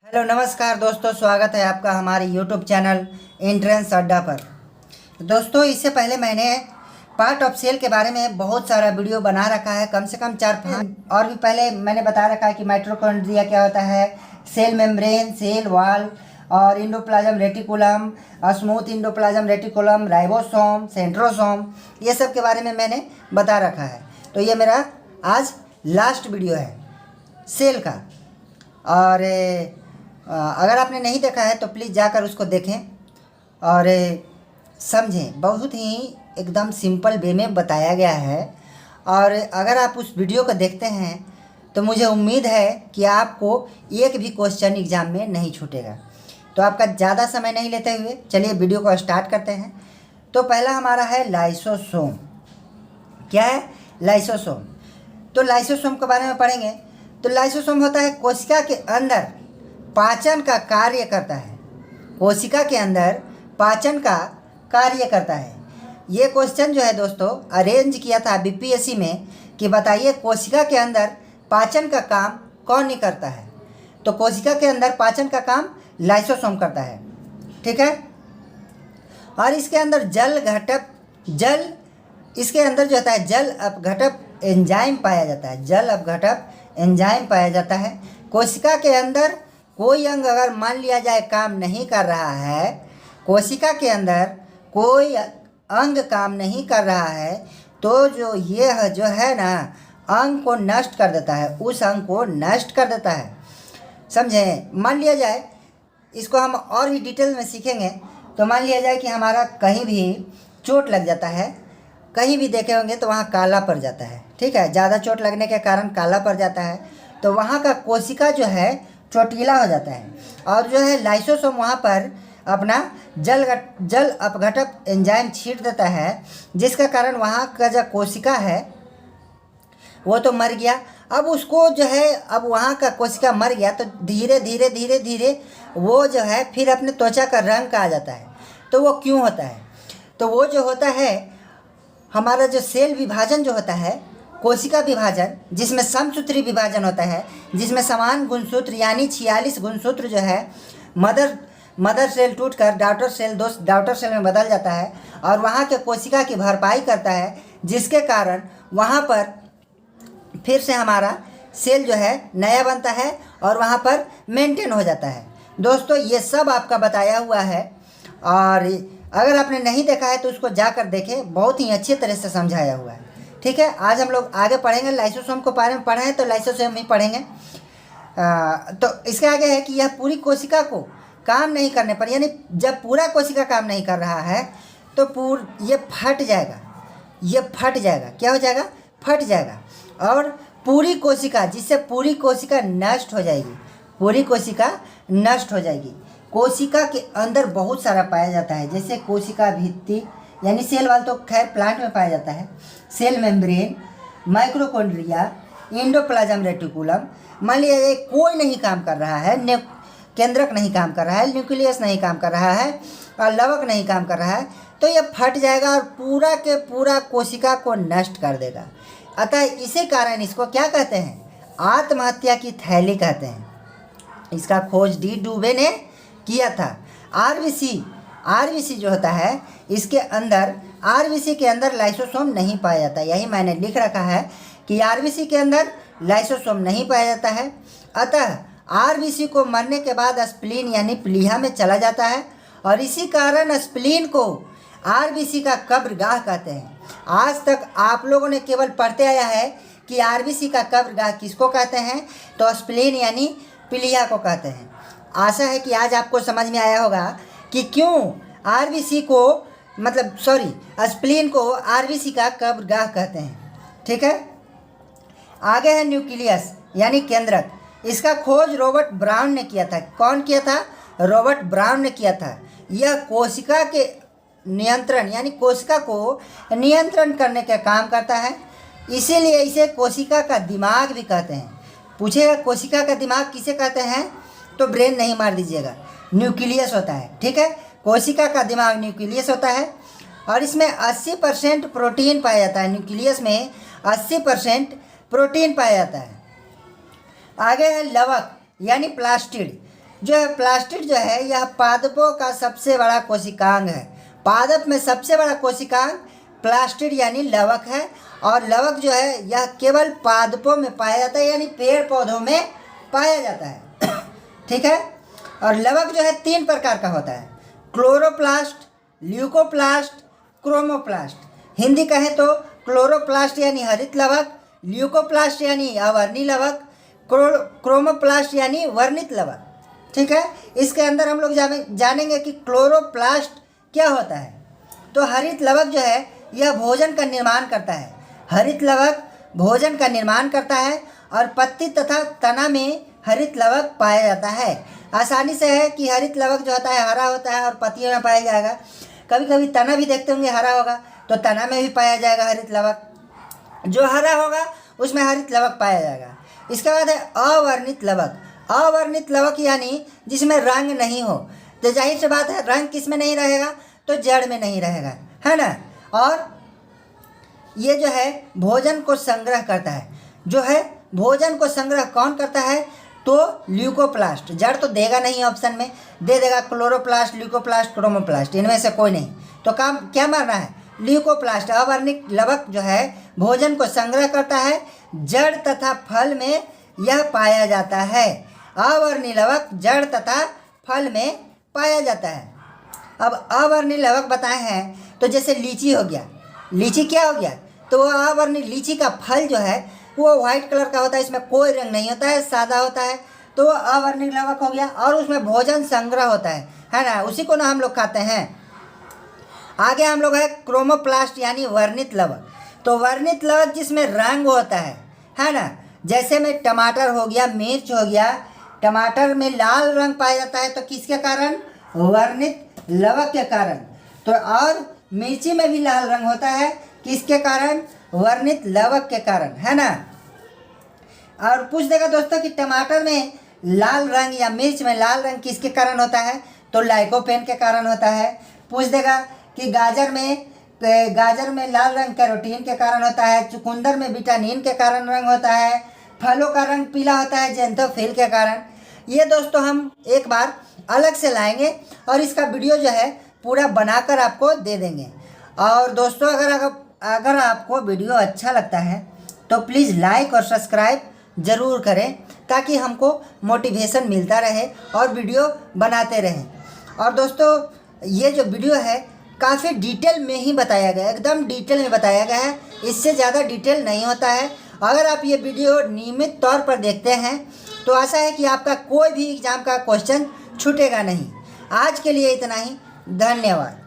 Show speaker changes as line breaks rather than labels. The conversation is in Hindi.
हेलो नमस्कार दोस्तों, स्वागत है आपका हमारे यूट्यूब चैनल एंट्रेंस अड्डा पर। दोस्तों, इससे पहले मैंने पार्ट ऑफ सेल के बारे में बहुत सारा वीडियो बना रखा है, कम से कम 4-5 और भी पहले मैंने बता रखा है कि माइटोकॉन्ड्रिया क्या होता है, सेल मेम्ब्रेन, सेल वॉल और endoplasm reticulum, smooth endoplasm reticulum, ribosome, centrosome, ये सब के बारे में मैंने बता रखा है। तो ये मेरा आज लास्ट वीडियो है सेल का। और अगर आपने नहीं देखा है तो प्लीज़ जाकर उसको देखें और समझें। बहुत ही एकदम सिंपल वे में बताया गया है। और अगर आप उस वीडियो को देखते हैं तो मुझे उम्मीद है कि आपको एक भी क्वेश्चन एग्ज़ाम में नहीं छूटेगा। तो आपका ज़्यादा समय नहीं लेते हुए चलिए वीडियो को स्टार्ट करते हैं। तो पहला हमारा है लाइसोसोम। क्या है? लाइसोसोम। तो लाइसोसोम के बारे में पढ़ेंगे। तो लाइसोसोम होता है कोशिका के अंदर पाचन का कार्य करता है। कोशिका के अंदर पाचन का कार्य करता है। ये क्वेश्चन जो है दोस्तों अरेंज किया था बीपीएससी में कि बताइए कोशिका के अंदर पाचन का काम कौन नहीं करता है। तो कोशिका के अंदर पाचन का काम लाइसोसोम करता है, ठीक है। और इसके अंदर इसके अंदर जो होता है जल अपघटक एंजाइम पाया जाता है। जल अपघटक एंजाइम पाया जाता है। कोशिका के अंदर कोई अंग अगर मान लिया जाए काम नहीं कर रहा है, कोशिका के अंदर कोई अंग काम नहीं कर रहा है, तो जो है ना अंग को नष्ट कर देता है, उस अंग को नष्ट कर देता है। समझें? मान लिया जाए, इसको हम और भी डिटेल में सीखेंगे। तो मान लिया जाए कि हमारा कहीं भी चोट लग जाता है, कहीं भी देखे होंगे तो वहाँ काला पड़ जाता है, ठीक है। ज़्यादा चोट लगने के कारण काला पड़ जाता है, तो वहाँ का कोशिका जो है चोटीला हो जाता है। और जो है लाइसोसोम वहाँ पर अपना जल अपघटक एंजाइम छींट देता है, जिसका कारण वहाँ का जो कोशिका है वो तो मर गया। अब उसको जो है अब वहाँ का कोशिका मर गया तो धीरे धीरे वो जो है फिर अपने त्वचा का रंग का आ जाता है। तो वो क्यों होता है? तो वो जो होता है हमारा जो सेल विभाजन जो होता है, कोशिका विभाजन, जिसमें समसूत्री विभाजन होता है, जिसमें समान गुणसूत्र यानी 46 गुणसूत्र जो है मदर सेल टूटकर डॉटर सेल में बदल जाता है और वहाँ के कोशिका की भरपाई करता है, जिसके कारण वहाँ पर फिर से हमारा सेल जो है नया बनता है और वहाँ पर मेंटेन हो जाता है। दोस्तों, ये सब आपका बताया हुआ है और अगर आपने नहीं देखा है तो उसको जाकर देखें, बहुत ही अच्छी तरह से समझाया हुआ है, ठीक है। आज हम लोग आगे पढ़ेंगे लाइसोसोम को बारे में पढ़े हैं तो लाइसोसोम ही पढ़ेंगे। तो इसके आगे है कि यह पूरी कोशिका को काम नहीं करने पर, यानी जब पूरा कोशिका काम नहीं कर रहा है तो ये फट जाएगा। क्या हो जाएगा? फट जाएगा। और पूरी कोशिका, जिससे पूरी कोशिका नष्ट हो जाएगी। कोशिका के अंदर बहुत सारा पाया जाता है, जैसे कोशिका भित्ति यानी सेल वाल तो खैर प्लांट में पाया जाता है, cell membrane, mitochondria, endoplasm reticulum. मान लिया कोई नहीं काम कर रहा है, केंद्रक नहीं काम कर रहा है, न्यूक्लियस नहीं काम कर रहा है और लवक नहीं काम कर रहा है, तो यह फट जाएगा और पूरा के पूरा कोशिका को नष्ट कर देगा। अतः इसी कारण इसको क्या कहते हैं? आत्महत्या की थैली कहते हैं। इसका खोज डी डुबे ने किया था। आरबीसी जो होता है, इसके अंदर आरबीसी के अंदर लाइसोसोम नहीं पाया जाता। यही मैंने लिख रखा है कि आरबीसी के अंदर लाइसोसोम नहीं पाया जाता है। अतः आरबीसी को मरने के बाद स्प्लीन यानी प्लीहा में चला जाता है और इसी कारण स्प्लीन को आरबीसी का कब्रगाह कहते हैं। आज तक आप लोगों ने केवल पढ़ते आया है कि आरबीसी का कब्रगाह किसको कहते हैं, तो स्प्लीन यानी प्लीहा को कहते हैं। आशा है कि आज आपको समझ में आया होगा कि क्यों आरबीसी को स्प्लीन को आरबीसी का कब्रगाह कहते हैं, ठीक है। आगे है न्यूक्लियस यानी केंद्रक। इसका खोज रॉबर्ट ब्राउन ने किया था। कौन किया था? रॉबर्ट ब्राउन ने किया था। यह कोशिका के नियंत्रण यानी कोशिका को नियंत्रण करने का काम करता है, इसीलिए इसे कोशिका का दिमाग भी कहते हैं। पूछेगा कोशिका का दिमाग किसे कहते हैं, तो ब्रेन नहीं मार दीजिएगा, न्यूक्लियस होता है, ठीक है। कोशिका का दिमाग न्यूक्लियस होता है और इसमें 80% प्रोटीन पाया जाता है। न्यूक्लियस में 80% प्रोटीन पाया जाता है। आगे है लवक यानी प्लास्टिड। जो है प्लास्टिड जो है यह पादपों का सबसे बड़ा कोशिकांग है। पादप में सबसे बड़ा कोशिकांग प्लास्टिड यानी लवक है। और लवक जो है यह केवल पादपों में पाया जाता है, यानी पेड़ पौधों में पाया जाता है। ठीक है। और लवक जो है 3 प्रकार का होता है, क्लोरोप्लास्ट, ल्यूकोप्लास्ट, क्रोमोप्लास्ट। हिंदी कहें तो क्लोरोप्लास्ट यानी हरित लवक, ल्यूकोप्लास्ट यानी अवर्णी लवक, क्रोमोप्लास्ट यानी वर्णित लवक। ठीक है। इसके अंदर हम लोग जानेंगे कि क्लोरोप्लास्ट क्या होता है। तो हरित लवक जो है यह भोजन का निर्माण करता है। हरित लवक भोजन का निर्माण करता है और पत्ती तथा तना में हरित लवक पाया जाता है। आसानी से है कि हरित लवक जो होता है हरा होता है और पत्तियों में पाया जाएगा। कभी कभी तना भी देखते होंगे हरा होगा, तो तना में भी पाया जाएगा हरित लवक। जो हरा होगा उसमें हरित लवक पाया जाएगा। इसके बाद है अवर्णित लवक। अवर्णित लवक यानी जिसमें रंग नहीं हो। तो जाहिर सी बात है रंग किस में नहीं रहेगा, तो जड़ में नहीं रहेगा, है ना। और ये जो है भोजन को संग्रह करता है। जो है भोजन को संग्रह कौन करता है, तो ल्यूकोप्लास्ट। जड़ तो देगा नहीं, ऑप्शन में दे देगा क्लोरोप्लास्ट, ल्यूकोप्लास्ट, क्रोमोप्लास्ट, इनमें से कोई नहीं। तो काम क्या मारना है, ल्यूकोप्लास्ट। अवर्णित लवक जो है भोजन को संग्रह करता है, जड़ तथा फल में यह पाया जाता है। अवर्णित लवक जड़ तथा फल में पाया जाता है। अब अवर्णित लवक बताए हैं तो जैसे लीची हो गया। लीची क्या हो गया, तो वो अवर्णित लीची का फल जो है वो वाइट कलर का होता है, इसमें कोई रंग नहीं होता है, सादा होता है, तो वो अवर्णित लवक हो गया। और उसमें भोजन संग्रह होता है ना, उसी को ना हम लोग खाते हैं। आगे हम लोग है क्रोमोप्लास्ट यानी वर्णित लवक। तो वर्णित लवक जिसमें रंग होता है ना, जैसे में टमाटर हो गया, मिर्च हो गया। टमाटर में लाल रंग पाया जाता है, तो किसके कारण, वर्णित लवक के कारण। तो और मिर्ची में भी लाल रंग होता है, किसके कारण, वर्णित लवक के कारण, है ना। और पूछ देगा दोस्तों कि टमाटर में लाल रंग या मिर्च में लाल रंग किसके कारण होता है, तो लाइकोपेन के कारण होता है। पूछ देगा कि गाजर में लाल रंग कैरोटीन के कारण होता है। चुकंदर में विटामिन के कारण रंग होता है। फलों का रंग पीला होता है ज़ैंथोफिल के कारण। ये दोस्तों हम एक बार अलग से लाएंगे और इसका वीडियो जो है पूरा बनाकर आपको दे देंगे। और दोस्तों अगर आपको वीडियो अच्छा लगता है तो प्लीज़ लाइक और सब्सक्राइब ज़रूर करें, ताकि हमको मोटिवेशन मिलता रहे और वीडियो बनाते रहें। और दोस्तों ये जो वीडियो है काफ़ी डिटेल में ही बताया गया है, एकदम डिटेल में बताया गया है, इससे ज़्यादा डिटेल नहीं होता है। अगर आप ये वीडियो नियमित तौर पर देखते हैं तो आशा है कि आपका कोई भी एग्ज़ाम का क्वेश्चन छूटेगा नहीं। आज के लिए इतना ही, धन्यवाद।